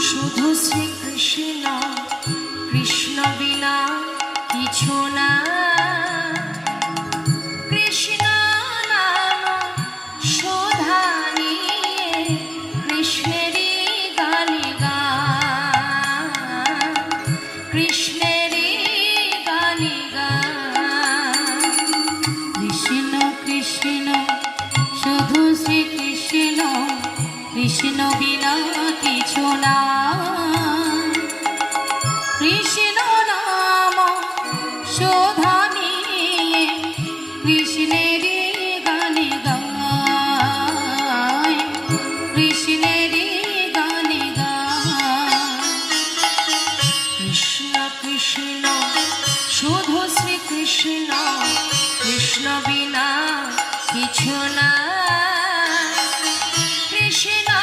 শুধু শ্রীকৃষ্ণ, কৃষ্ণ বিনা কিছু না। কৃষ্ণ নাম শোধা নিয়ে কৃষ্ণেরই গানে গান, কৃষ্ণেরই গানে গান। কৃষ্ণ কৃষ্ণ শুধু শ্রীকৃষ্ণ, কৃষ্ণ বিনা কিছু না। কৃষ্ণ নাম শোধা নিয়ে কৃষ্ণেরই গানে গায়, কৃষ্ণেরই গানে গায়। কৃষ্ণ কৃষ্ণ শুধু শ্রীকৃষ্ণ, কৃষ্ণ বিনা কিছু না।